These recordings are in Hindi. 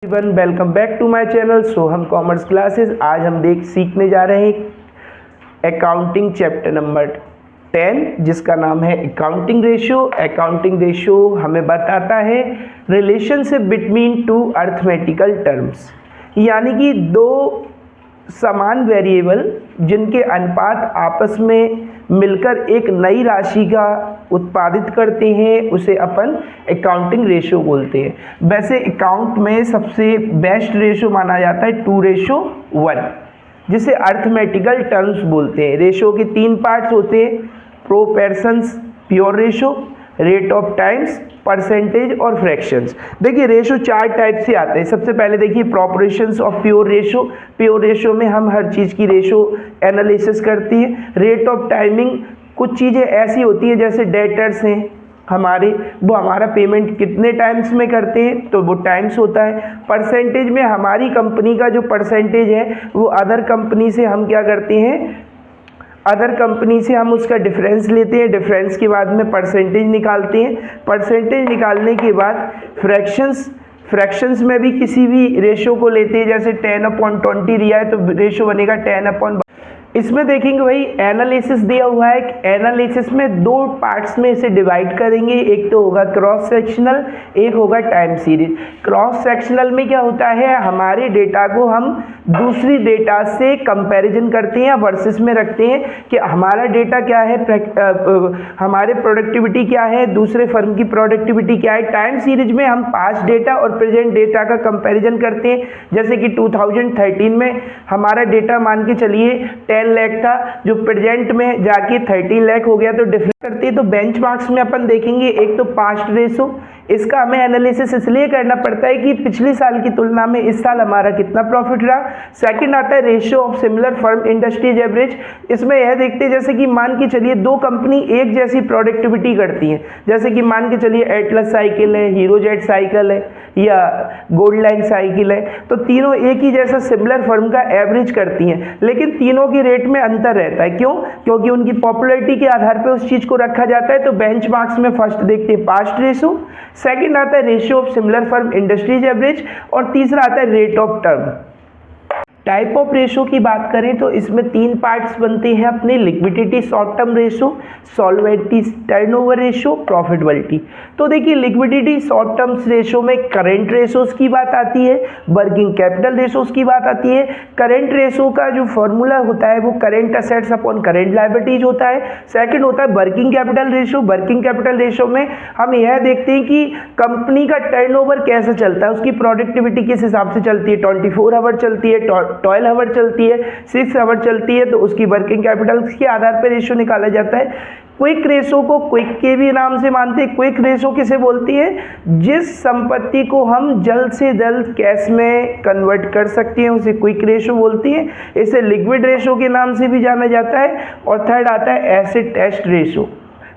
Everyone welcome back to my channel Soham commerce classes. आज हम सीखने जा रहे हैं अकाउंटिंग चैप्टर नंबर 10 जिसका नाम है अकाउंटिंग रेशियो। अकाउंटिंग रेशियो हमें बताता है relationship between two arithmetical terms, यानी कि दो समान वेरिएबल जिनके अनुपात आपस में मिलकर एक नई राशि का उत्पादित करते हैं, उसे अपन अकाउंटिंग रेशियो बोलते हैं। वैसे अकाउंट में सबसे बेस्ट रेशियो माना जाता है 2:1, जिसे अर्थमेटिकल टर्म्स बोलते हैं। रेशियो के 3 पार्ट्स होते हैं, proportions, pure ratio, rate of times, percentage और फ्रैक्शंस। देखिए रेशियो 4 टाइप से आते हैं। सबसे पहले देखिए proportions of pure ratio. Pure ratio में हम हर चीज़ की रेशियो एनालिसिस करते हैं। रेट ऑफ टाइमिंग, कुछ चीज़ें ऐसी होती हैं जैसे डेटर्स हैं हमारे, वो हमारा पेमेंट कितने टाइम्स में करते हैं तो वो टाइम्स होता है। परसेंटेज में हमारी कंपनी का जो परसेंटेज है वो अदर कंपनी से हम क्या करते हैं, अदर कंपनी से हम उसका डिफरेंस लेते हैं। डिफरेंस के बाद में परसेंटेज निकालते हैं। परसेंटेज निकालने के बाद फ्रैक्शंस में भी किसी भी रेशियो को लेते हैं। जैसे 10/20 दिया है तो रेशियो बनेगा 10/। इसमें देखेंगे भाई एनालिसिस दिया हुआ है। एनालिसिस में 2 पार्ट्स में इसे डिवाइड करेंगे, एक तो होगा क्रॉस सेक्शनल, एक होगा टाइम सीरीज। क्रॉस सेक्शनल में क्या होता है, हमारे डेटा को हम दूसरी डेटा से कंपैरिजन करते हैं या वर्सेस में रखते हैं कि हमारा डेटा क्या है, हमारे प्रोडक्टिविटी क्या है, दूसरे फर्म की प्रोडक्टिविटी क्या है। टाइम सीरीज में हम पास्ट डेटा और प्रेजेंट डेटा का कंपैरिजन करते हैं। जैसे कि 2013 में हमारा डेटा मान के चलिए 10 लाख था, जो प्रेजेंट में जाके 13 लाख हो गया, तो डिफरेंस करते हैं। तो बेंचमार्क्स में अपन देखेंगे एक तो पास्ट रेशो, इसका हमें एनालिसिस इसलिए करना पड़ता है कि पिछले साल की तुलना में इस साल हमारा कितना प्रॉफिट रहा। सेकंड आता है ratio of similar firm industries average. इसमें यह देखते हैं जैसे कि मान के चलिए 2 कंपनी एक जैसी प्रोडक्टिविटी करती हैं, जैसे कि मान के चलिए एटलस साइकिल है, हीरो जेट साइकिल है या गोल्ड लाइन साइकिल है, तो तीनों एक ही जैसा सिमिलर फर्म का एवरेज करती हैं, लेकिन तीनों की रेट में अंतर रहता है। क्यों? क्योंकि उनकी पॉपुलैरिटी के आधार पर उस चीज को रखा जाता है। तो बेंचमार्क्स में फर्स्ट देखते हैं पास्ट रेशियो, सेकंड आता है ratio of similar firm industries average और तीसरा आता है rate of turn. Type of ratio की बात करें तो इसमें 3 पार्ट्स बनते हैं अपने, liquidity short term ratio, solvency turnover ratio, profitability. तो देखिए लिक्विडिटी शॉर्ट टर्म रेशियो में करंट रेशियोज की बात आती है, वर्किंग कैपिटल रेशियोज की बात आती है। करंट रेशियो का जो फॉर्मूला होता है वो current assets upon current liabilities होता है। सेकंड होता है working capital ratio. Working capital ratio में हम यह देखते हैं कि कंपनी का टर्नओवर कैसे चलता है, उसकी प्रोडक्टिविटी किस हिसाब से चलती है, 24 आवर चलती है, 12 आवर चलती है, 6 आवर चलती है, तो उसकी वर्किंग कैपिटल के आधार पर रेशियो निकाला जाता है। क्विक रेशियो को क्विक के भी नाम से मानते हैं। क्विक रेशियो किसे बोलती है, जिस संपत्ति को हम जल्द से जल्द कैश में कन्वर्ट कर सकते हैं उसे क्विक रेशियो बोलती है। इसे लिक्विड रेशियो के नाम से भी जाना जाता है। और थर्ड आता है acid test ratio.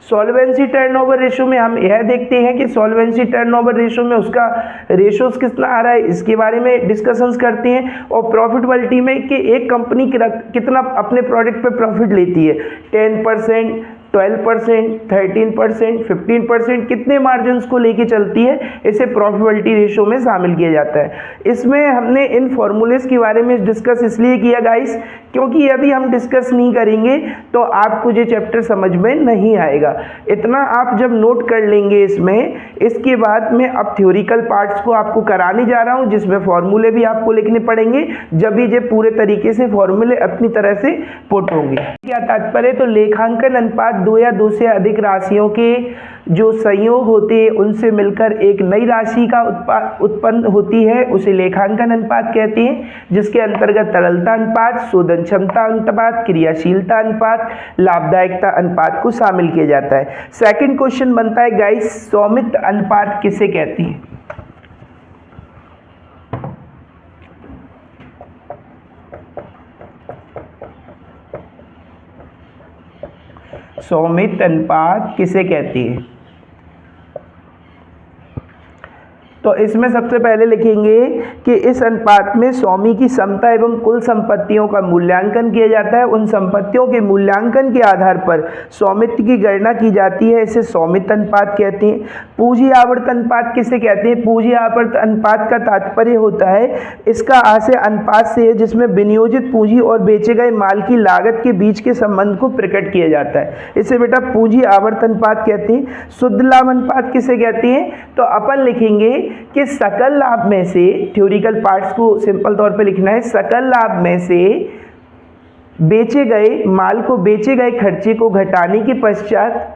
Solvency turnover ratio में हम यह देखते हैं कि सॉल्वेंसी टर्नओवर रेशियो में उसका रेशियोज कितना आ रहा है, इसके बारे में डिस्कशंस करते हैं। और प्रॉफिटेबिलिटी में कि एक कंपनी कितना अपने प्रोडक्ट पे प्रॉफिट लेती है, 10%, 12%, 13%, 15%, कितने मार्जिन को लेके चलती है, इसे प्रॉफिटेबिलिटी रेशियो में शामिल किया जाता है। इसमें हमने इन फॉर्मूलेस के बारे में डिस्कस इसलिए किया गाइस, क्योंकि यदि हम डिस्कस नहीं करेंगे तो आपको ये चैप्टर समझ में नहीं आएगा। इतना आप जब नोट कर लेंगे इसमें, इसके बाद मैं अब थ्योरिकल पार्ट्स को आपको कराने जा रहा हूँ जिसमें फॉर्मूले भी आपको लिखने पड़ेंगे, जब भी ये पूरे तरीके से फॉर्मूले अपनी तरह से पुट होंगे। क्या तात्पर्य, तो लेखांकन अनुपात 2 या 2 से अधिक राशियों के जो संयोग होते हैं उनसे मिलकर एक नई राशि का उत्पन्न होती है, उसे लेखांकन अनुपात कहते हैं, जिसके अंतर्गत तरलता अनुपात, शोधन क्षमता अनुपात, क्रियाशीलता अनुपात, लाभदायकता अनुपात को शामिल किया जाता है। सेकंड क्वेश्चन बनता है गाइस, स्वामित्व अनुपात किसे कहते हैं। स्वामित्व अनुपात किसे कहते हैं। तो इसमें सबसे पहले लिखेंगे कि इस अनुपात में स्वामी की समता एवं कुल संपत्तियों का मूल्यांकन किया जाता है। उन संपत्तियों के मूल्यांकन के आधार पर स्वामित्व की गणना की जाती है, इसे स्वामित्व अनुपात कहते हैं। पूंजी आवर्त अनुपात किसे कहते हैं? पूंजी आवर्त अनुपात का तात्पर्य होता है, इसका आशय अनुपात से है जिसमें विनियोजित पूंजी और बेचे गए माल की लागत के बीच के संबंध को प्रकट किया जाता है। इसे बेटा पूंजी आवर्त अनुपात कहते हैं। शुद्ध लाभ अनुपात किसे कहते हैं? तो अपन लिखेंगे कि सकल लाभ में से, थ्योरिकल पार्ट्स को सिंपल तौर पे लिखना है, सकल लाभ में से बेचे गए माल को बेचे गए खर्चे को घटाने के पश्चात,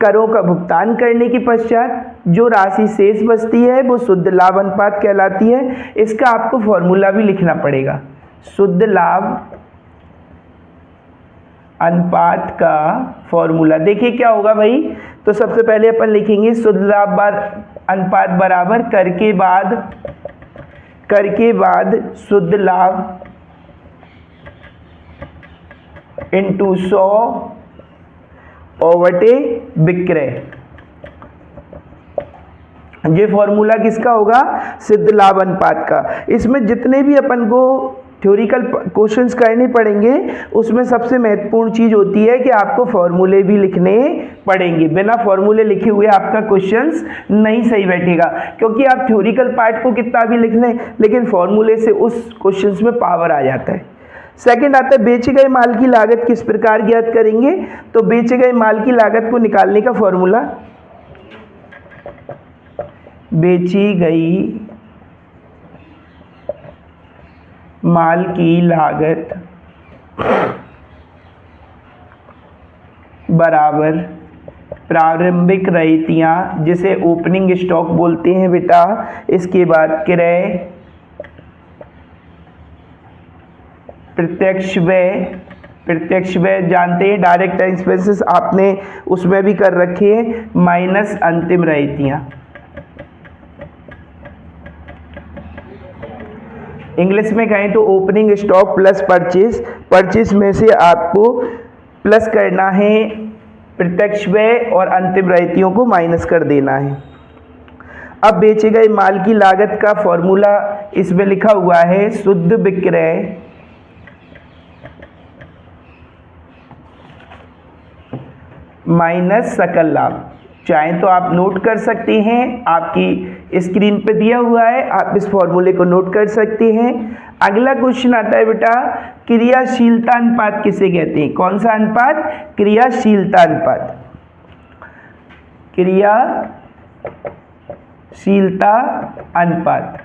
करों का भुगतान करने के पश्चात जो राशि शेष बचती है वो शुद्ध लाभ अनुपात कहलाती है। इसका आपको फॉर्मूला भी लिखना पड़ेगा। शुद्ध लाभ अनुपात का फॉर्मूला देखिए क्या होगा भाई। तो सबसे पहले अपन लिखेंगे शुद्ध लाभ अनुपात बराबर कर के बाद शुद्ध लाभ इंटू 100 ओवटे विक्रय। ये फॉर्मूला किसका होगा? शुद्ध लाभ अनुपात का। इसमें जितने भी अपन को थ्योरिकल क्वेश्चंस करने पड़ेंगे उसमें सबसे महत्वपूर्ण चीज होती है कि आपको फॉर्मूले भी लिखने पड़ेंगे। बिना फॉर्मूले लिखे हुए आपका क्वेश्चंस नहीं सही बैठेगा, क्योंकि आप थ्योरिकल पार्ट को कितना भी लिख लें लेकिन फॉर्मूले से उस क्वेश्चंस में पावर आ जाता है। सेकंड आता है बेचे गए माल की लागत किस प्रकार ज्ञात करेंगे? तो बेचे गए माल की लागत को निकालने का फॉर्मूला, बेची गई माल की लागत बराबर प्रारंभिक रहतियां, जिसे ओपनिंग स्टॉक बोलते हैं बेटा, इसके बाद क्रय, प्रत्यक्ष व्यय जानते हैं, डायरेक्ट एक्सपेंसेस आपने उसमें भी कर रखे हैं, माइनस अंतिम रहतियां। इंग्लिश में कहें तो ओपनिंग स्टॉक प्लस परचेज में से आपको प्लस करना है प्रत्यक्ष व्यय और अंतिम रहतियों को माइनस कर देना है। अब बेचे गए माल की लागत का फॉर्मूला इसमें लिखा हुआ है, शुद्ध विक्रय माइनस सकल लाभ। चाहें तो आप नोट कर सकते हैं, आपकी स्क्रीन पे दिया हुआ है, आप इस फॉर्मूले को नोट कर सकते हैं। अगला क्वेश्चन आता है बेटा, क्रियाशीलता अनुपात किसे कहते हैं? कौन सा अनुपात? क्रियाशीलता अनुपात। क्रियाशीलता अनुपात,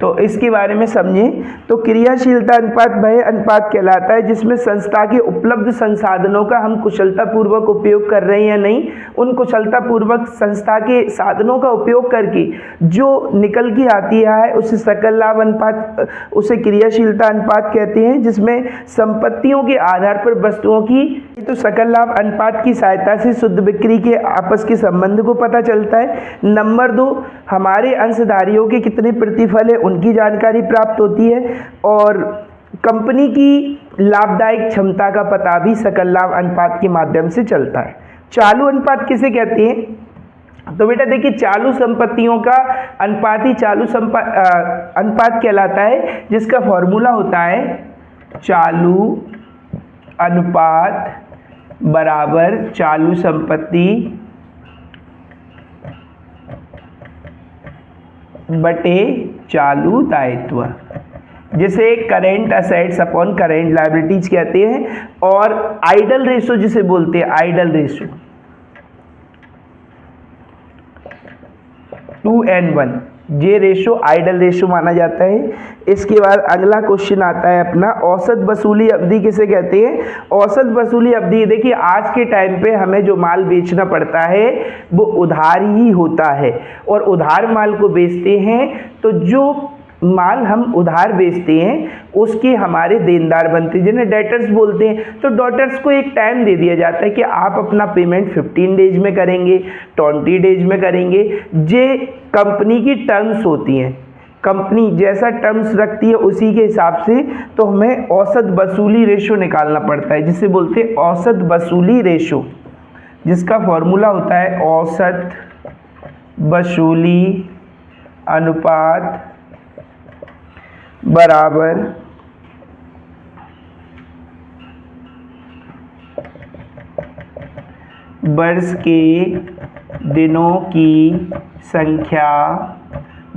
तो इसके बारे में समझें। तो क्रियाशीलता अनुपात वह अनुपात कहलाता है जिसमें संस्था के उपलब्ध संसाधनों का हम कुशलतापूर्वक उपयोग कर रहे हैं या नहीं, उन कुशलतापूर्वक संस्था के साधनों का उपयोग करके जो निकल के आती है उसे सकल लाभ अनुपात, उसे क्रियाशीलता अनुपात कहते हैं। जिसमें संपत्तियों के आधार पर वस्तुओं की, तो सकल लाभ अनुपात की सहायता से शुद्ध बिक्री के आपस के संबंध को पता चलता है। नंबर 2, हमारे अंशधारियों के कितने प्रतिफल है उनकी जानकारी प्राप्त होती है, और कंपनी की लाभदायक क्षमता का पता भी सकल लाभ अनुपात के माध्यम से चलता है। चालू अनुपात किसे कहते हैं? तो बेटा देखिए, चालू संपत्तियों का अनुपात ही चालू अनुपात कहलाता है, जिसका फॉर्मूला होता है चालू अनुपात बराबर चालू संपत्ति बटे चालू दायित्व, जिसे current assets upon current liabilities कहते हैं। और आइडल रेशो जिसे बोलते हैं, आइडल रेशो 2:1, ये रेशो आइडल रेशो माना जाता है। इसके बाद अगला क्वेश्चन आता है अपना, औसत वसूली अवधि किसे कहते हैं? औसत वसूली अवधि, देखिए आज के टाइम पे हमें जो माल बेचना पड़ता है वो उधार ही होता है, और उधार माल को बेचते हैं तो जो माल हम उधार बेचते हैं उसके हमारे देनदार बनते हैं, जिन्हें डेटर्स बोलते हैं। तो डेटर्स को एक टाइम दे दिया जाता है कि आप अपना पेमेंट 15 डेज में करेंगे, 20 डेज में करेंगे। ये कंपनी की टर्म्स होती हैं, कंपनी जैसा टर्म्स रखती है उसी के हिसाब से तो हमें औसत वसूली रेशो निकालना पड़ता है, जिसे बोलते हैं औसत वसूली रेशो, जिसका फॉर्मूला होता है औसत वसूली अनुपात बराबर वर्ष के दिनों की संख्या,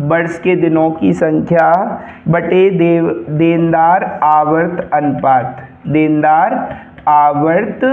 वर्ष के दिनों की संख्या बटे देनदार आवर्त अनुपात, देनदार आवर्त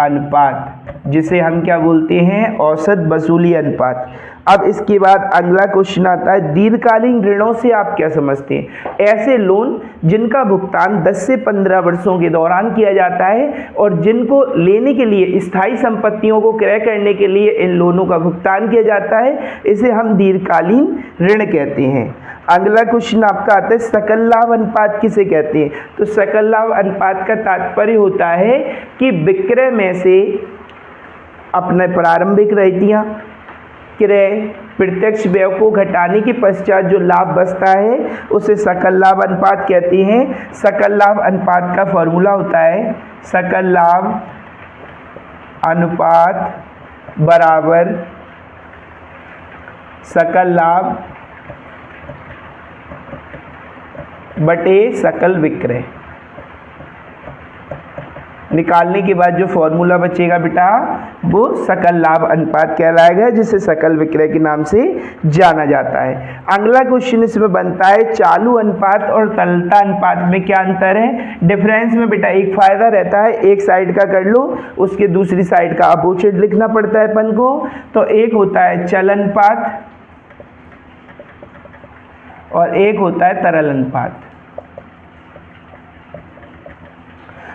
अनुपात, जिसे हम क्या बोलते हैं, औसत वसूली अनुपात। अब इसके बाद अगला क्वेश्चन आता है, दीर्घकालीन ऋणों से आप क्या समझते हैं? ऐसे लोन जिनका भुगतान 10 से 15 वर्षों के दौरान किया जाता है और जिनको लेने के लिए, स्थायी संपत्तियों को क्रय करने के लिए इन लोनों का भुगतान किया जाता है, इसे हम दीर्घकालीन ऋण कहते हैं। अगला क्वेश्चन आपका आता है, सकल लाभ अनुपात किसे कहते हैं? तो सकल लाभ अनुपात का तात्पर्य होता है कि विक्रय में से अपने प्रारंभिक रहतियां, क्रय, प्रत्यक्ष व्यय को घटाने के पश्चात जो लाभ बचता है उसे सकल लाभ अनुपात कहते हैं। सकल लाभ अनुपात का फॉर्मूला होता है, सकल लाभ अनुपात बराबर सकल लाभ बटे सकल विक्रय। निकालने के बाद जो फॉर्मूला बचेगा बेटा वो सकल लाभ अनुपात कहलाएगा, जिसे सकल विक्रय के नाम से जाना जाता है। अगला क्वेश्चन इसमें बनता है, चालू अनुपात और तरलता अनुपात में क्या अंतर है? डिफरेंस में बेटा एक फायदा रहता है, एक साइड का कर लो उसके दूसरी साइड का अपोजिट लिखना पड़ता है अपन को। तो एक होता है चल अनुपात और एक होता है तरल अनुपात।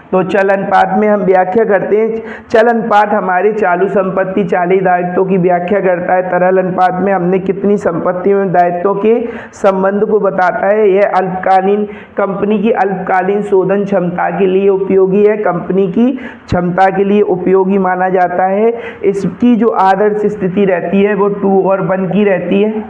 तो चल अनुपात में हम व्याख्या करते हैं, चल अनुपात हमारी चालू संपत्ति, चालू दायित्वों की व्याख्या करता है। तरल अनुपात में हमने कितनी संपत्ति में दायित्वों के संबंध को बताता है। यह अल्पकालीन, कंपनी की अल्पकालीन शोधन क्षमता के लिए उपयोगी है, कंपनी की क्षमता के लिए उपयोगी माना जाता है। इसकी जो आदर्श स्थिति रहती है वो 2 और 1 की रहती है।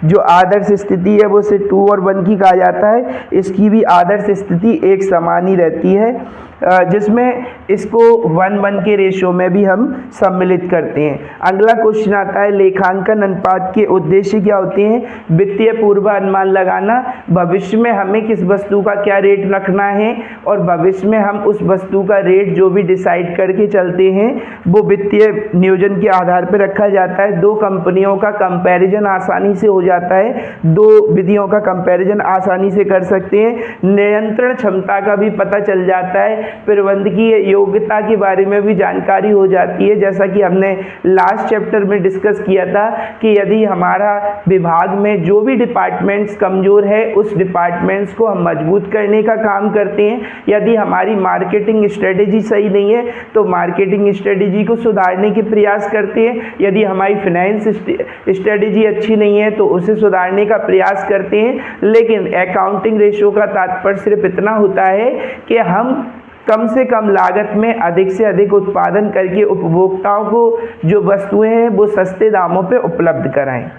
जो आदर्श स्थिति है वो से 2 और 1 की कहा जाता है। इसकी भी आदर्श स्थिति एक समान ही रहती है, जिसमें इसको 1:1 के रेशियो में भी हम सम्मिलित करते हैं। अगला क्वेश्चन आता है, लेखांकन अनुपात के उद्देश्य क्या होते हैं? वित्तीय पूर्वानुमान लगाना, भविष्य में हमें किस वस्तु का क्या रेट रखना है और भविष्य में हम उस वस्तु का रेट जो भी डिसाइड करके चलते हैं वो वित्तीय नियोजन के आधार पर रखा जाता है। 2 कंपनियों का कंपैरिजन आसानी से हो जाता है, 2 विधियों का कंपैरिजन आसानी से कर सकते हैं। नियंत्रण क्षमता का भी पता चल जाता है, प्रबंधकीय योग्यता के बारे में भी जानकारी हो जाती है। जैसा कि हमने लास्ट चैप्टर में डिस्कस किया था कि यदि हमारा विभाग में जो भी डिपार्टमेंट्स कमजोर है उस डिपार्टमेंट्स को हम मजबूत करने का काम करते हैं। यदि हमारी मार्केटिंग स्ट्रेटेजी सही नहीं है तो मार्केटिंग स्ट्रेटेजी को सुधारने के प्रयास करते हैं। यदि हमारी फाइनेंस स्ट्रेटेजी अच्छी नहीं है तो उसे सुधारने का प्रयास करते हैं। लेकिन अकाउंटिंग रेशियो का तात्पर्य सिर्फ इतना होता है कि हम कम से कम लागत में अधिक से अधिक उत्पादन करके उपभोक्ताओं को जो वस्तुएं हैं वो सस्ते दामों पे उपलब्ध कराएं।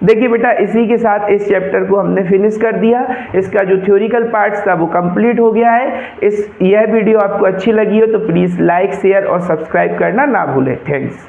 देखिए बेटा, इसी के साथ इस चैप्टर को हमने फिनिश कर दिया। इसका जो थ्योरिकल पार्ट्स था वो कंप्लीट हो गया है। यह वीडियो आपको अच्छी लगी हो तो प्लीज़ लाइक, शेयर और सब्सक्राइब करना ना भूलें। थैंक्स।